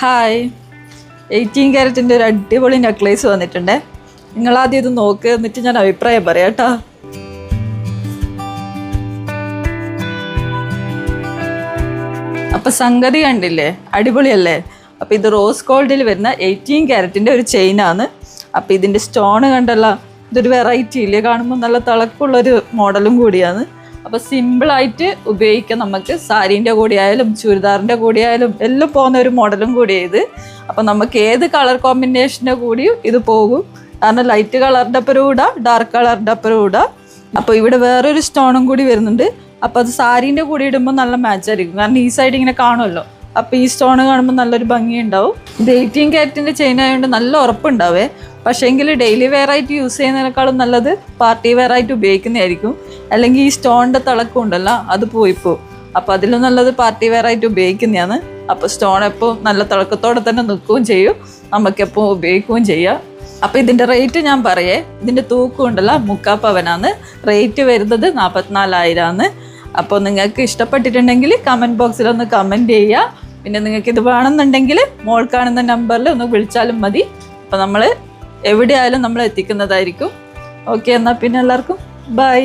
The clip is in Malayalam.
ഹായ്, 18 ക്യാരറ്റിൻ്റെ ഒരു അടിപൊളി നെക്ലേസ് വന്നിട്ടുണ്ട്. നിങ്ങളാദ്യം ഇത് നോക്ക്, എന്നിട്ട് ഞാൻ അഭിപ്രായം പറയാം കേട്ടോ. അപ്പം സംഗതി കണ്ടില്ലേ, അടിപൊളിയല്ലേ? അപ്പം ഇത് റോസ് ഗോൾഡിൽ വരുന്ന 18 ക്യാരറ്റിൻ്റെ ഒരു ചെയിനാണ്. അപ്പം ഇതിൻ്റെ സ്റ്റോൺ കണ്ടല്ല, ഇതൊരു വെറൈറ്റി ഇല്ലേ, കാണുമ്പോൾ നല്ല തിളക്കമുള്ളൊരു മോഡലും കൂടിയാണ്. അപ്പോൾ സിമ്പിളായിട്ട് ഉപയോഗിക്കാം നമുക്ക്. സാരീൻ്റെ കൂടെ ആയാലും ചുരിദാറിൻ്റെ കൂടെ ആയാലും എല്ലാം പോകുന്ന ഒരു മോഡലും കൂടിയാണ് ഇത്. അപ്പോൾ നമുക്ക് ഏത് കളർ കോമ്പിനേഷൻ്റെ കൂടിയും ഇത് പോകും. കാരണം ലൈറ്റ് കളറിൻ്റെ അപ്പുറം ഇടാം, ഡാർക്ക് കളറിൻ്റെ അപ്പുറം ഇടാം. അപ്പോൾ ഇവിടെ വേറൊരു സ്റ്റോണും കൂടി വരുന്നുണ്ട്. അപ്പോൾ അത് സാരീൻ്റെ കൂടെ ഇടുമ്പോൾ നല്ല മാച്ചായിരിക്കും. കാരണം ഈ സൈഡ് ഇങ്ങനെ കാണുമല്ലോ, അപ്പോൾ ഈ സ്റ്റോൺ കാണുമ്പോൾ നല്ലൊരു ഭംഗി ഉണ്ടാവും. ഇത് 18 ക്യാരറ്റിൻ്റെ ചെയിൻ ആയതുകൊണ്ട് നല്ല ഉറപ്പുണ്ടാവേ. പക്ഷേ എങ്കിൽ ഡെയിലി വെയർ ആയിട്ട് യൂസ് ചെയ്യുന്നതിനേക്കാളും നല്ലത് പാർട്ടി വെയർ ആയിട്ട് ഉപയോഗിക്കുന്നതായിരിക്കും. അല്ലെങ്കിൽ ഈ സ്റ്റോണിൻ്റെ തിളക്കം ഉണ്ടല്ലോ, അത് പോയിപ്പോവും. അപ്പോൾ അതിലും നല്ലത് പാർട്ടി വെയർ ആയിട്ട് ഉപയോഗിക്കുന്നതാണ്. അപ്പോൾ സ്റ്റോൺ എപ്പോൾ നല്ല തിളക്കത്തോടെ തന്നെ നിൽക്കുകയും ചെയ്യും, നമുക്കെപ്പോൾ ഉപയോഗിക്കുകയും ചെയ്യാം. അപ്പോൾ ഇതിൻ്റെ റേറ്റ് ഞാൻ പറയേ. ഇതിൻ്റെ തൂക്കം ഉണ്ടല്ലോ 3/4 പവനാണ്. റേറ്റ് വരുന്നത് 44,000 അപ്പോൾ നിങ്ങൾക്ക് ഇഷ്ടപ്പെട്ടിട്ടുണ്ടെങ്കിൽ കമൻറ്റ് ബോക്സിലൊന്ന് കമൻറ്റ് ചെയ്യുക. പിന്നെ നിങ്ങൾക്ക് ഇത് വേണമെന്നുണ്ടെങ്കിൽ മോൾ കാണുന്ന നമ്പറിൽ ഒന്ന് വിളിച്ചാലും മതി. അപ്പോൾ നമ്മൾ എവിടെയായാലും നമ്മൾ എത്തിക്കുന്നതായിരിക്കും. ഓക്കെ, എന്നാൽ പിന്നെ എല്ലാവർക്കും ബൈ.